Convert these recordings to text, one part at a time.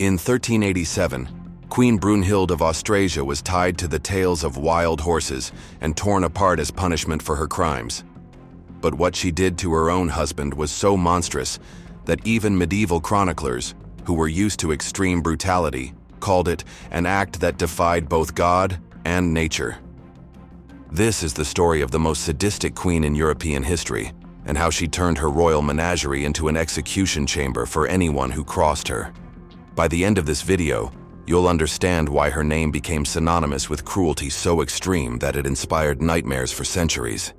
In 1387, Queen Brunhild of Austrasia was tied to the tails of wild horses and torn apart as punishment for her crimes. But what she did to her own husband was so monstrous that even medieval chroniclers, who were used to extreme brutality, called it an act that defied both God and nature. This is the story of the most sadistic queen in European history, and how she turned her royal menagerie into an execution chamber for anyone who crossed her. By the end of this video, you'll understand why her name became synonymous with cruelty so extreme that it inspired nightmares for centuries.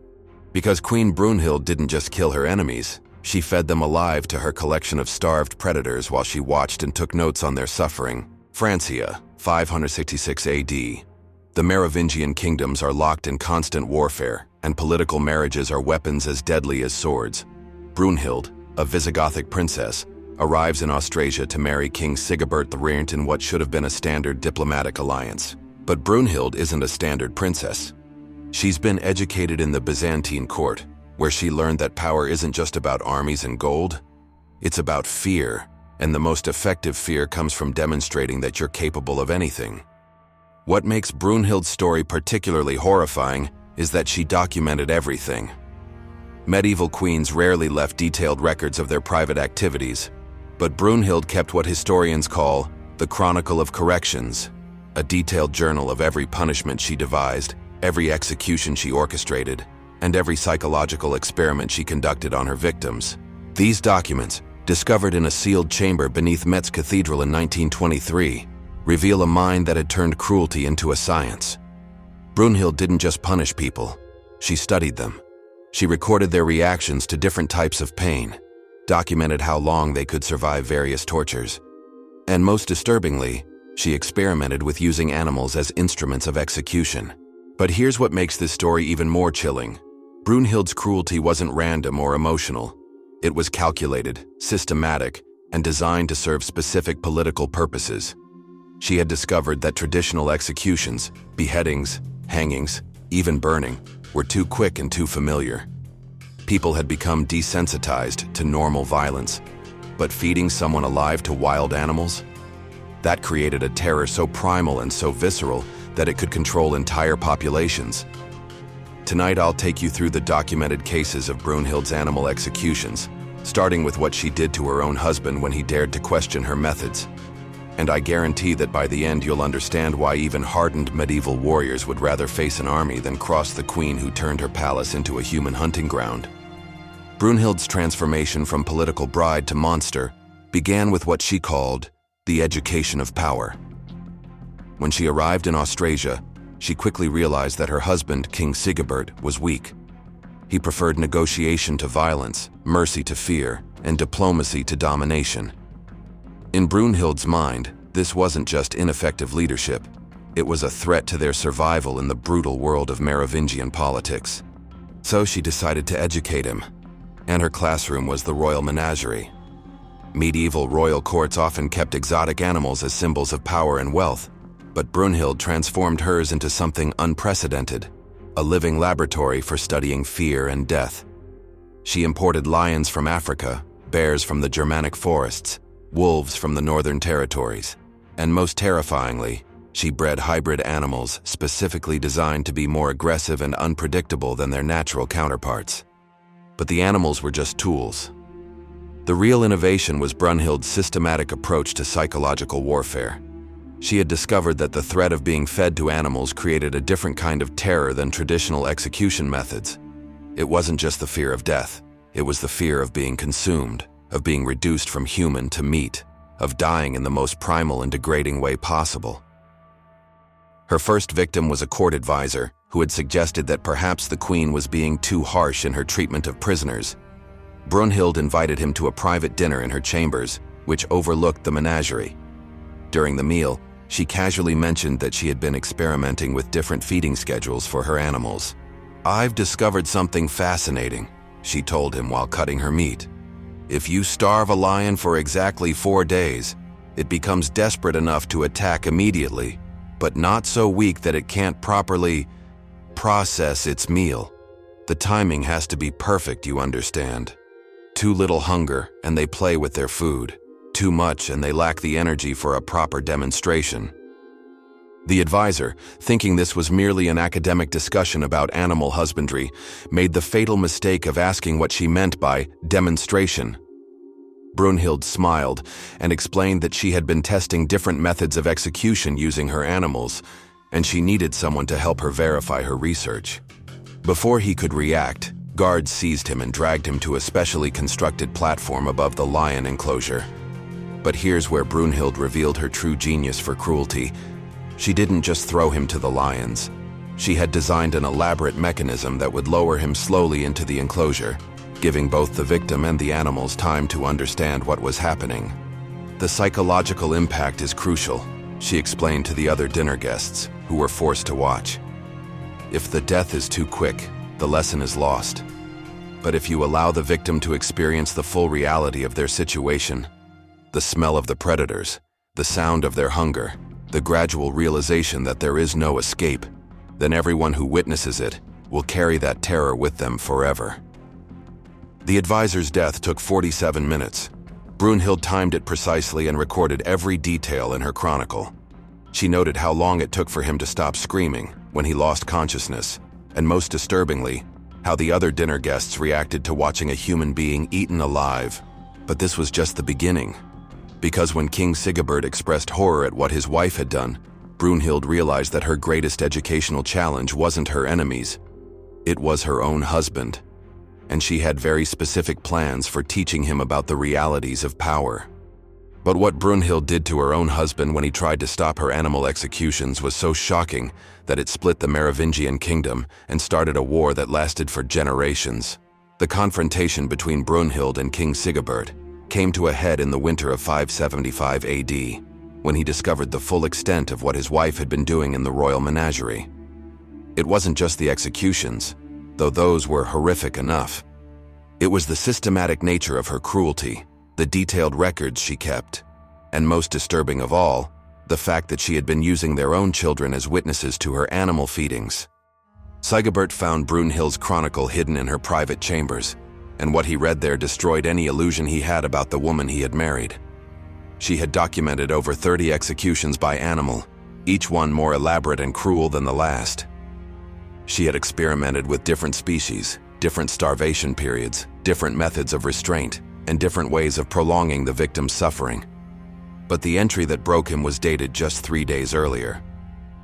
Because Queen Brunhild didn't just kill her enemies, she fed them alive to her collection of starved predators while she watched and took notes on their suffering. Francia, 566 AD. The Merovingian kingdoms are locked in constant warfare, and political marriages are weapons as deadly as swords. Brunhild, a Visigothic princess, arrives in Austrasia to marry King Sigebert II in what should have been a standard diplomatic alliance. But Brunhild isn't a standard princess. She's been educated in the Byzantine court, where she learned that power isn't just about armies and gold. It's about fear, and the most effective fear comes from demonstrating that you're capable of anything. What makes Brunhild's story particularly horrifying is that she documented everything. Medieval queens rarely left detailed records of their private activities, but Brunhild kept what historians call the Chronicle of Corrections, a detailed journal of every punishment she devised, every execution she orchestrated, and every psychological experiment she conducted on her victims. These documents, discovered in a sealed chamber beneath Metz Cathedral in 1923, reveal a mind that had turned cruelty into a science. Brunhild didn't just punish people, she studied them. She recorded their reactions to different types of pain, documented how long they could survive various tortures. And most disturbingly, she experimented with using animals as instruments of execution. But here's what makes this story even more chilling. Brunhild's cruelty wasn't random or emotional. It was calculated, systematic, and designed to serve specific political purposes. She had discovered that traditional executions, beheadings, hangings, even burning, were too quick and too familiar. People had become desensitized to normal violence, but feeding someone alive to wild animals? That created a terror so primal and so visceral that it could control entire populations. Tonight I'll take you through the documented cases of Brunhild's animal executions, starting with what she did to her own husband when he dared to question her methods. And I guarantee that by the end you'll understand why even hardened medieval warriors would rather face an army than cross the queen who turned her palace into a human hunting ground. Brunhild's transformation from political bride to monster began with what she called the education of power. When she arrived in Austrasia, she quickly realized that her husband, King Sigebert, was weak. He preferred negotiation to violence, mercy to fear, and diplomacy to domination. In Brunhild's mind, this wasn't just ineffective leadership, it was a threat to their survival in the brutal world of Merovingian politics. So she decided to educate him, and her classroom was the royal menagerie. Medieval royal courts often kept exotic animals as symbols of power and wealth, but Brunhild transformed hers into something unprecedented, a living laboratory for studying fear and death. She imported lions from Africa, bears from the Germanic forests, wolves from the northern territories, and most terrifyingly, she bred hybrid animals specifically designed to be more aggressive and unpredictable than their natural counterparts. But the animals were just tools. The real innovation was Brunhild's systematic approach to psychological warfare. She had discovered that the threat of being fed to animals created a different kind of terror than traditional execution methods. It wasn't just the fear of death, it was the fear of being consumed, of being reduced from human to meat, of dying in the most primal and degrading way possible. Her first victim was a court advisor who had suggested that perhaps the queen was being too harsh in her treatment of prisoners. Brunhild invited him to a private dinner in her chambers, which overlooked the menagerie. During the meal, she casually mentioned that she had been experimenting with different feeding schedules for her animals. "I've discovered something fascinating," she told him while cutting her meat. "If you starve a lion for exactly 4 days, it becomes desperate enough to attack immediately, but not so weak that it can't properly process its meal. The timing has to be perfect, you understand. Too little hunger, and they play with their food. too much and they lack the energy for a proper demonstration. The advisor, thinking this was merely an academic discussion about animal husbandry, made the fatal mistake of asking what she meant by demonstration. Brunhild smiled and explained that she had been testing different methods of execution using her animals, and she needed someone to help her verify her research. Before he could react, guards seized him and dragged him to a specially constructed platform above the lion enclosure. But here's where Brunhild revealed her true genius for cruelty. She didn't just throw him to the lions. She had designed an elaborate mechanism that would lower him slowly into the enclosure, giving both the victim and the animals time to understand what was happening. The psychological impact is crucial, she explained to the other dinner guests, who were forced to watch. If the death is too quick, the lesson is lost. But if you allow the victim to experience the full reality of their situation, the smell of the predators, the sound of their hunger, the gradual realization that there is no escape, then everyone who witnesses it will carry that terror with them forever. The advisor's death took 47 minutes. Brunhild timed it precisely and recorded every detail in her chronicle. She noted how long it took for him to stop screaming when he lost consciousness, and most disturbingly, how the other dinner guests reacted to watching a human being eaten alive. But this was just the beginning. Because when King Sigebert expressed horror at what his wife had done, Brunhild realized that her greatest educational challenge wasn't her enemies. It was her own husband. And she had very specific plans for teaching him about the realities of power. But what Brunhild did to her own husband when he tried to stop her animal executions was so shocking that it split the Merovingian kingdom and started a war that lasted for generations. The confrontation between Brunhild and King Sigebert came to a head in the winter of 575 AD, when he discovered the full extent of what his wife had been doing in the royal menagerie. It wasn't just the executions, though those were horrific enough. It was the systematic nature of her cruelty, the detailed records she kept, and most disturbing of all, the fact that she had been using their own children as witnesses to her animal feedings. Sigebert found Brunhild's chronicle hidden in her private chambers, and what he read there destroyed any illusion he had about the woman he had married. She had documented over 30 executions by animal, each one more elaborate and cruel than the last. She had experimented with different species, different starvation periods, different methods of restraint, and different ways of prolonging the victim's suffering. But the entry that broke him was dated just 3 days earlier.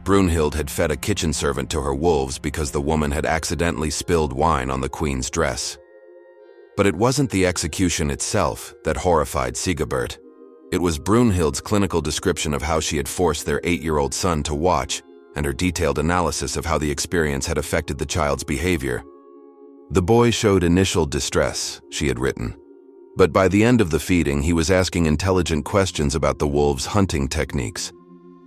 Brunhild had fed a kitchen servant to her wolves because the woman had accidentally spilled wine on the queen's dress. But it wasn't the execution itself that horrified Sigebert. It was Brunhild's clinical description of how she had forced their 8-year-old son to watch, and her detailed analysis of how the experience had affected the child's behavior. The boy showed initial distress, she had written. But by the end of the feeding, he was asking intelligent questions about the wolves' hunting techniques.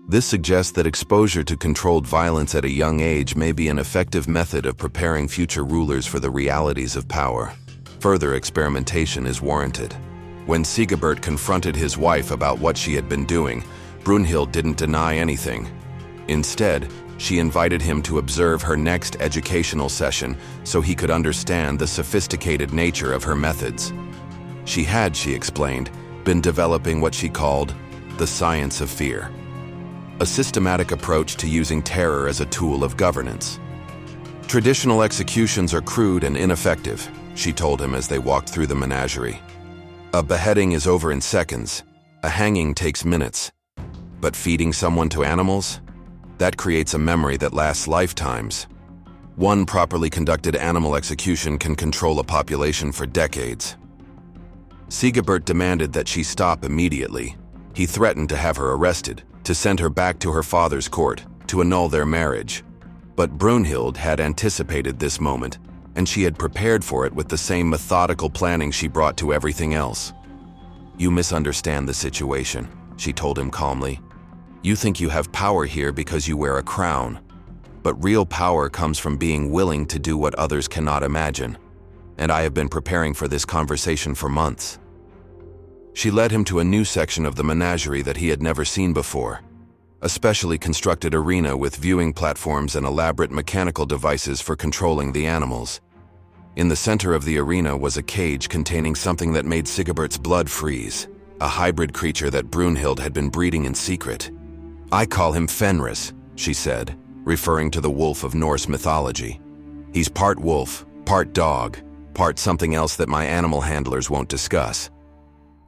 This suggests that exposure to controlled violence at a young age may be an effective method of preparing future rulers for the realities of power. Further experimentation is warranted. When Sigebert confronted his wife about what she had been doing, Brunhild didn't deny anything. Instead, she invited him to observe her next educational session so he could understand the sophisticated nature of her methods. She explained, been developing what she called the science of fear, a systematic approach to using terror as a tool of governance. Traditional executions are crude and ineffective, she told him as they walked through the menagerie. A beheading is over in seconds, a hanging takes minutes. But feeding someone to animals? That creates a memory that lasts lifetimes. One properly conducted animal execution can control a population for decades. Sigebert demanded that she stop immediately. He threatened to have her arrested, to send her back to her father's court, to annul their marriage. But Brunhild had anticipated this moment, and she had prepared for it with the same methodical planning she brought to everything else. "You misunderstand the situation," she told him calmly. "You think you have power here because you wear a crown. But real power comes from being willing to do what others cannot imagine. And I have been preparing for this conversation for months." She led him to a new section of the menagerie that he had never seen before, a specially constructed arena with viewing platforms and elaborate mechanical devices for controlling the animals. In the center of the arena was a cage containing something that made Sigebert's blood freeze. a hybrid creature that Brunhild had been breeding in secret. "I call him Fenris," she said, referring to the wolf of Norse mythology. "He's part wolf, part dog, part something else that my animal handlers won't discuss.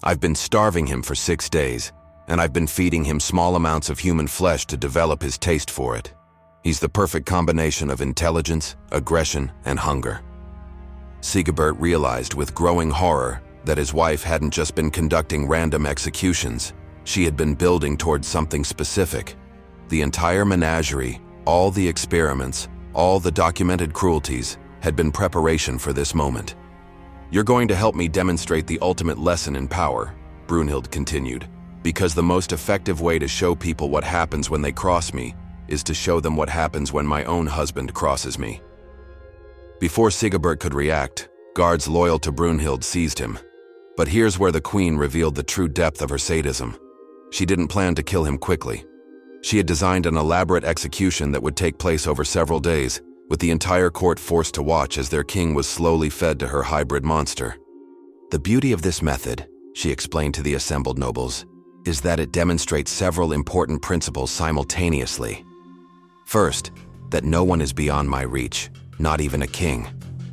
I've been starving him for 6 days, and I've been feeding him small amounts of human flesh to develop his taste for it. He's the perfect combination of intelligence, aggression, and hunger." Sigebert realized with growing horror that his wife hadn't just been conducting random executions. She had been building towards something specific. The entire menagerie, all the experiments, all the documented cruelties, had been preparation for this moment. "You're going to help me demonstrate the ultimate lesson in power," Brunhild continued, "because the most effective way to show people what happens when they cross me is to show them what happens when my own husband crosses me." Before Sigebert could react, guards loyal to Brunhild seized him. But here's where the queen revealed the true depth of her sadism. She didn't plan to kill him quickly. She had designed an elaborate execution that would take place over several days, with the entire court forced to watch as their king was slowly fed to her hybrid monster. "The beauty of this method," she explained to the assembled nobles, "is that it demonstrates several important principles simultaneously. First, that no one is beyond my reach, not even a king.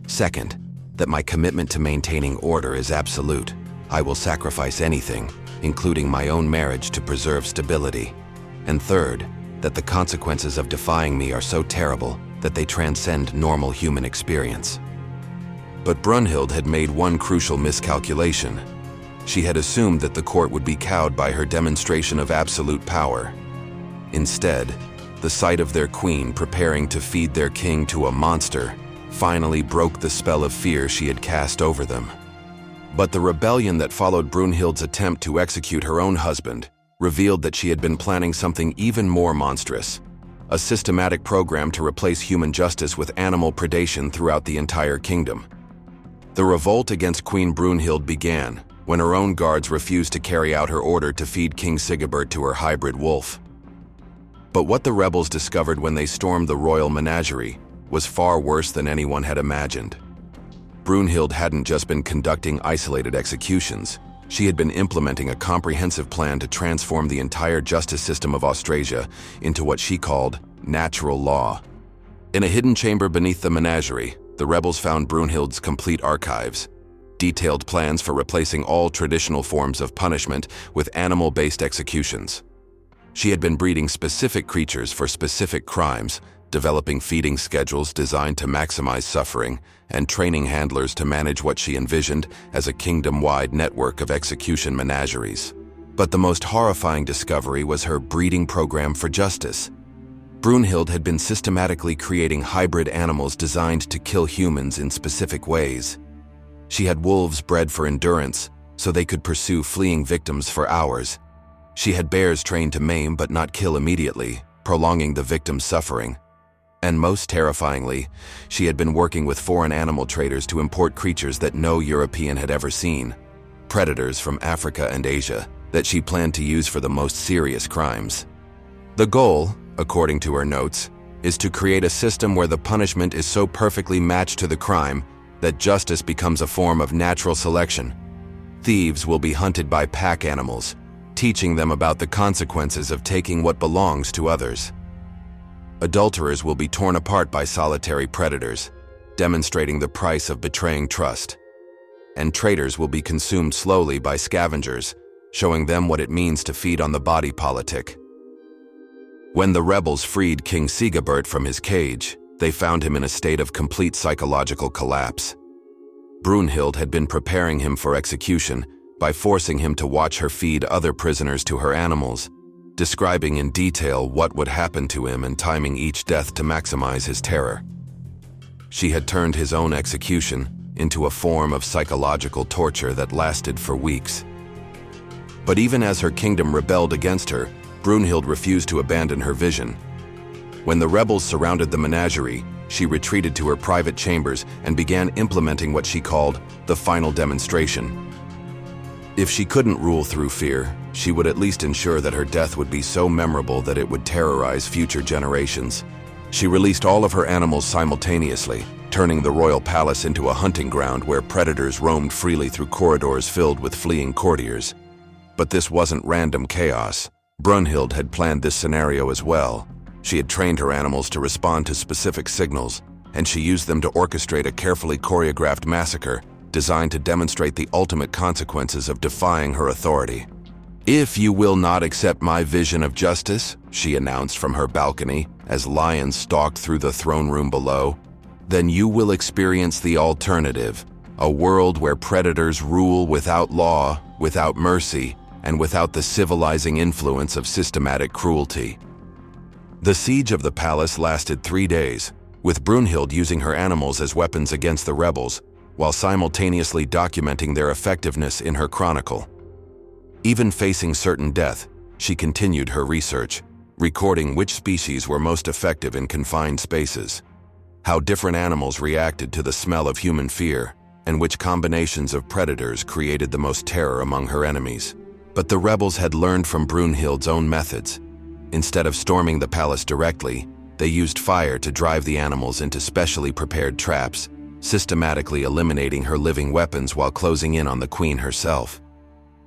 Second, that my commitment to maintaining order is absolute. I will sacrifice anything, including my own marriage, to preserve stability. And third, that the consequences of defying me are so terrible that they transcend normal human experience." But Brunhild had made one crucial miscalculation. She had assumed that the court would be cowed by her demonstration of absolute power. Instead, the sight of their queen preparing to feed their king to a monster finally broke the spell of fear she had cast over them. But the rebellion that followed Brunhild's attempt to execute her own husband revealed that she had been planning something even more monstrous, a systematic program to replace human justice with animal predation throughout the entire kingdom. The revolt against Queen Brunhild began when her own guards refused to carry out her order to feed King Sigebert to her hybrid wolf. But what the rebels discovered when they stormed the royal menagerie was far worse than anyone had imagined. Brunhild hadn't just been conducting isolated executions. She had been implementing a comprehensive plan to transform the entire justice system of Austrasia into what she called natural law. In a hidden chamber beneath the menagerie, the rebels found Brunhild's complete archives, detailed plans for replacing all traditional forms of punishment with animal-based executions. She had been breeding specific creatures for specific crimes, developing feeding schedules designed to maximize suffering, and training handlers to manage what she envisioned as a kingdom-wide network of execution menageries. But the most horrifying discovery was her breeding program for justice. Brunhild had been systematically creating hybrid animals designed to kill humans in specific ways. She had wolves bred for endurance, so they could pursue fleeing victims for hours. She had bears trained to maim but not kill immediately, prolonging the victim's suffering. And most terrifyingly, she had been working with foreign animal traders to import creatures that no European had ever seen, predators from Africa and Asia that she planned to use for the most serious crimes. The goal, according to her notes, is to create a system where the punishment is so perfectly matched to the crime that justice becomes a form of natural selection. Thieves will be hunted by pack animals, teaching them about the consequences of taking what belongs to others. Adulterers will be torn apart by solitary predators, demonstrating the price of betraying trust. And traitors will be consumed slowly by scavengers, showing them what it means to feed on the body politic. When the rebels freed King Sigebert from his cage, they found him in a state of complete psychological collapse. Brunhild had been preparing him for execution by forcing him to watch her feed other prisoners to her animals, describing in detail what would happen to him and timing each death to maximize his terror. She had turned his own execution into a form of psychological torture that lasted for weeks. But even as her kingdom rebelled against her, Brunhild refused to abandon her vision. When the rebels surrounded the menagerie, she retreated to her private chambers and began implementing what she called the final demonstration. If she couldn't rule through fear, she would at least ensure that her death would be so memorable that it would terrorize future generations. She released all of her animals simultaneously, turning the royal palace into a hunting ground where predators roamed freely through corridors filled with fleeing courtiers. But this wasn't random chaos. Brunhild had planned this scenario as well. She had trained her animals to respond to specific signals, and she used them to orchestrate a carefully choreographed massacre designed to demonstrate the ultimate consequences of defying her authority. "If you will not accept my vision of justice," she announced from her balcony as lions stalked through the throne room below, "then you will experience the alternative, a world where predators rule without law, without mercy, and without the civilizing influence of systematic cruelty." The siege of the palace lasted 3 days, with Brunhild using her animals as weapons against the rebels, while simultaneously documenting their effectiveness in her chronicle. Even facing certain death, she continued her research, recording which species were most effective in confined spaces, how different animals reacted to the smell of human fear, and which combinations of predators created the most terror among her enemies. But the rebels had learned from Brunhild's own methods. Instead of storming the palace directly, they used fire to drive the animals into specially prepared traps, systematically eliminating her living weapons while closing in on the queen herself.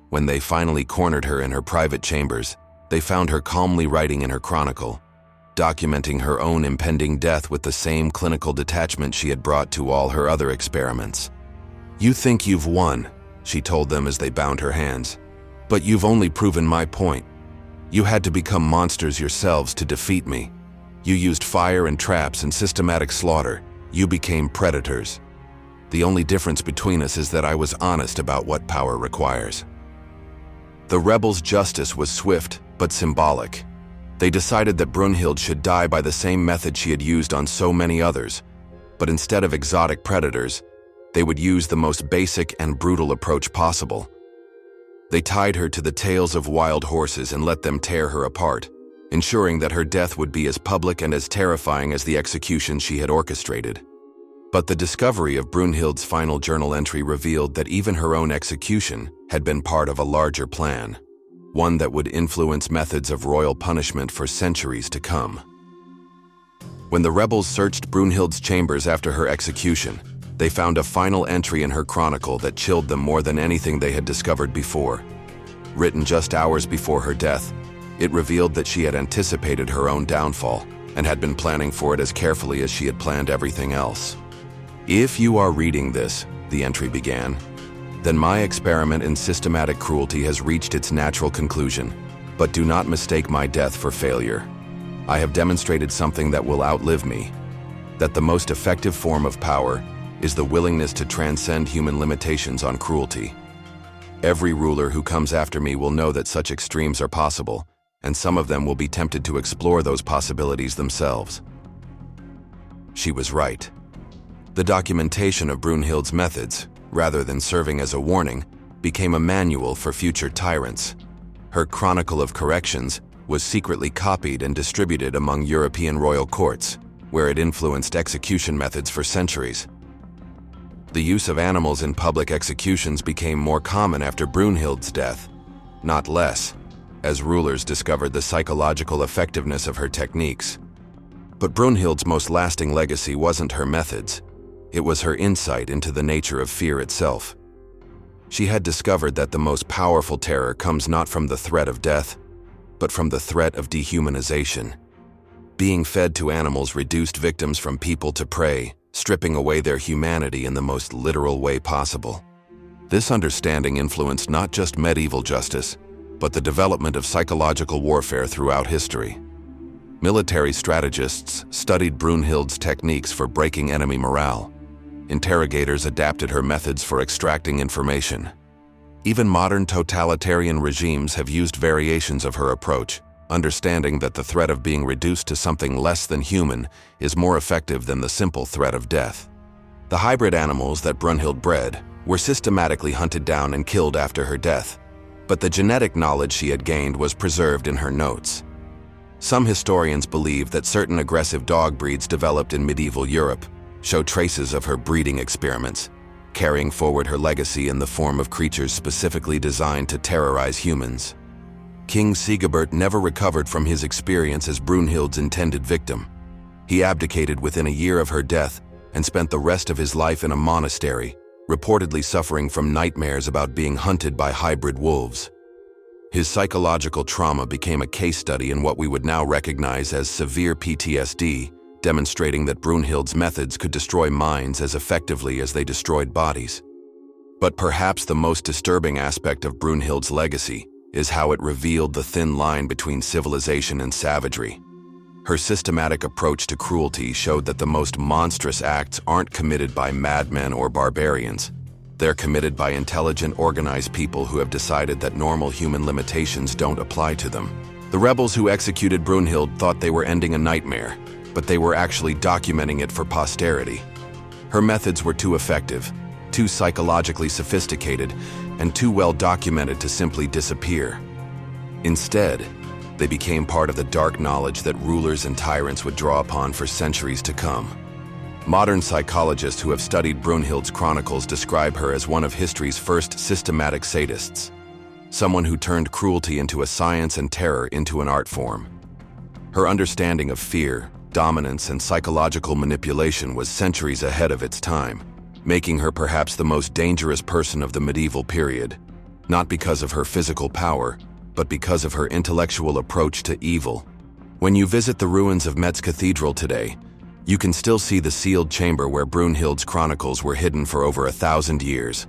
When they finally cornered her in her private chambers, they found her calmly writing in her chronicle, documenting her own impending death with the same clinical detachment she had brought to all her other experiments. "You think you've won," she told them as they bound her hands, "but you've only proven my point. You had to become monsters yourselves to defeat me. You used fire and traps and systematic slaughter. You became predators. The only difference between us is that I was honest about what power requires." The rebels' justice was swift but symbolic. They decided that Brunhild should die by the same method she had used on so many others, but instead of exotic predators, they would use the most basic and brutal approach possible. They tied her to the tails of wild horses and let them tear her apart, ensuring that her death would be as public and as terrifying as the execution she had orchestrated. But the discovery of Brunhild's final journal entry revealed that even her own execution had been part of a larger plan, one that would influence methods of royal punishment for centuries to come. When the rebels searched Brunhild's chambers after her execution, they found a final entry in her chronicle that chilled them more than anything they had discovered before. Written just hours before her death, it revealed that she had anticipated her own downfall and had been planning for it as carefully as she had planned everything else. "If you are reading this," the entry began, "then my experiment in systematic cruelty has reached its natural conclusion, but do not mistake my death for failure. I have demonstrated something that will outlive me, that the most effective form of power is the willingness to transcend human limitations on cruelty. Every ruler who comes after me will know that such extremes are possible, and some of them will be tempted to explore those possibilities themselves." She was right. The documentation of Brunhild's methods, rather than serving as a warning, became a manual for future tyrants. Her Chronicle of Corrections was secretly copied and distributed among European royal courts, where it influenced execution methods for centuries. The use of animals in public executions became more common after Brunhild's death, not less, as rulers discovered the psychological effectiveness of her techniques. But Brunhild's most lasting legacy wasn't her methods. It was her insight into the nature of fear itself. She had discovered that the most powerful terror comes not from the threat of death, but from the threat of dehumanization. Being fed to animals reduced victims from people to prey, stripping away their humanity in the most literal way possible. This understanding influenced not just medieval justice, but the development of psychological warfare throughout history. Military strategists studied Brunhild's techniques for breaking enemy morale. Interrogators adapted her methods for extracting information. Even modern totalitarian regimes have used variations of her approach, understanding that the threat of being reduced to something less than human is more effective than the simple threat of death. The hybrid animals that Brunhild bred were systematically hunted down and killed after her death, but the genetic knowledge she had gained was preserved in her notes. Some historians believe that certain aggressive dog breeds developed in medieval Europe show traces of her breeding experiments, carrying forward her legacy in the form of creatures specifically designed to terrorize humans. King Sigebert never recovered from his experience as Brunhild's intended victim. He abdicated within a year of her death and spent the rest of his life in a monastery, reportedly suffering from nightmares about being hunted by hybrid wolves. His psychological trauma became a case study in what we would now recognize as severe PTSD, demonstrating that Brunhild's methods could destroy minds as effectively as they destroyed bodies. But perhaps the most disturbing aspect of Brunhild's legacy is how it revealed the thin line between civilization and savagery. Her systematic approach to cruelty showed that the most monstrous acts aren't committed by madmen or barbarians. They're committed by intelligent, organized people who have decided that normal human limitations don't apply to them. The rebels who executed Brunhild thought they were ending a nightmare, but they were actually documenting it for posterity. Her methods were too effective, too psychologically sophisticated, and too well documented to simply disappear. Instead, they became part of the dark knowledge that rulers and tyrants would draw upon for centuries to come. Modern psychologists who have studied Brunhild's Chronicles describe her as one of history's first systematic sadists, someone who turned cruelty into a science and terror into an art form. Her understanding of fear, dominance, and psychological manipulation was centuries ahead of its time, making her perhaps the most dangerous person of the medieval period, not because of her physical power, but because of her intellectual approach to evil. When you visit the ruins of Metz Cathedral today, you can still see the sealed chamber where Brunhild's chronicles were hidden for over 1,000 years.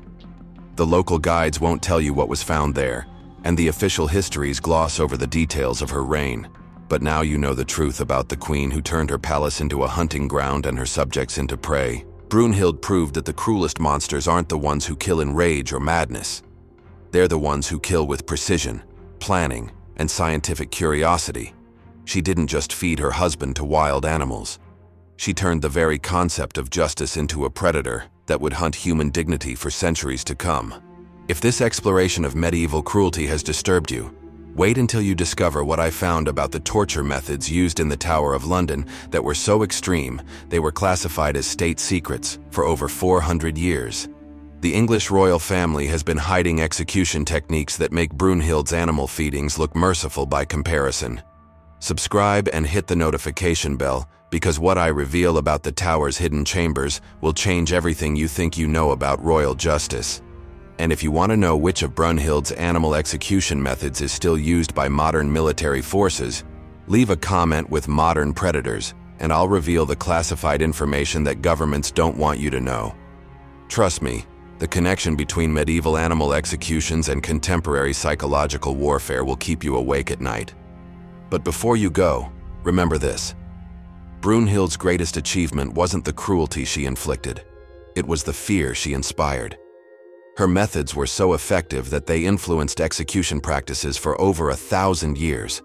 The local guides won't tell you what was found there, and the official histories gloss over the details of her reign. But now you know the truth about the queen who turned her palace into a hunting ground and her subjects into prey. Brunhild proved that the cruelest monsters aren't the ones who kill in rage or madness. They're the ones who kill with precision, planning, and scientific curiosity. She didn't just feed her husband to wild animals. She turned the very concept of justice into a predator that would hunt human dignity for centuries to come. If this exploration of medieval cruelty has disturbed you, wait until you discover what I found about the torture methods used in the Tower of London that were so extreme they were classified as state secrets for over 400 years. The English royal family has been hiding execution techniques that make Brunhild's animal feedings look merciful by comparison. Subscribe and hit the notification bell, because what I reveal about the tower's hidden chambers will change everything you think you know about royal justice. And if you want to know which of Brunhild's animal execution methods is still used by modern military forces, leave a comment with modern predators, and I'll reveal the classified information that governments don't want you to know. Trust me, the connection between medieval animal executions and contemporary psychological warfare will keep you awake at night. But before you go, remember this. Brunhild's greatest achievement wasn't the cruelty she inflicted. It was the fear she inspired. Her methods were so effective that they influenced execution practices for over 1,000 years.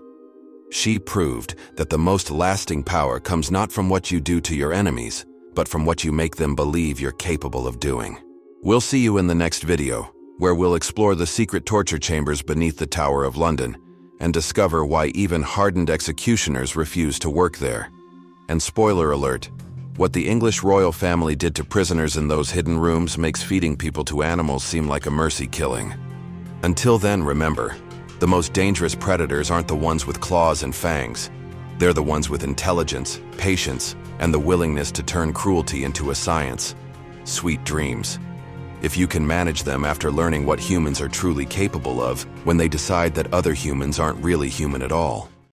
She proved that the most lasting power comes not from what you do to your enemies, but from what you make them believe you're capable of doing. We'll see you in the next video, where we'll explore the secret torture chambers beneath the Tower of London and discover why even hardened executioners refuse to work there. And spoiler alert, what the English royal family did to prisoners in those hidden rooms makes feeding people to animals seem like a mercy killing. Until then, remember, the most dangerous predators aren't the ones with claws and fangs. They're the ones with intelligence, patience, and the willingness to turn cruelty into a science. Sweet dreams. If you can manage them after learning what humans are truly capable of when they decide that other humans aren't really human at all.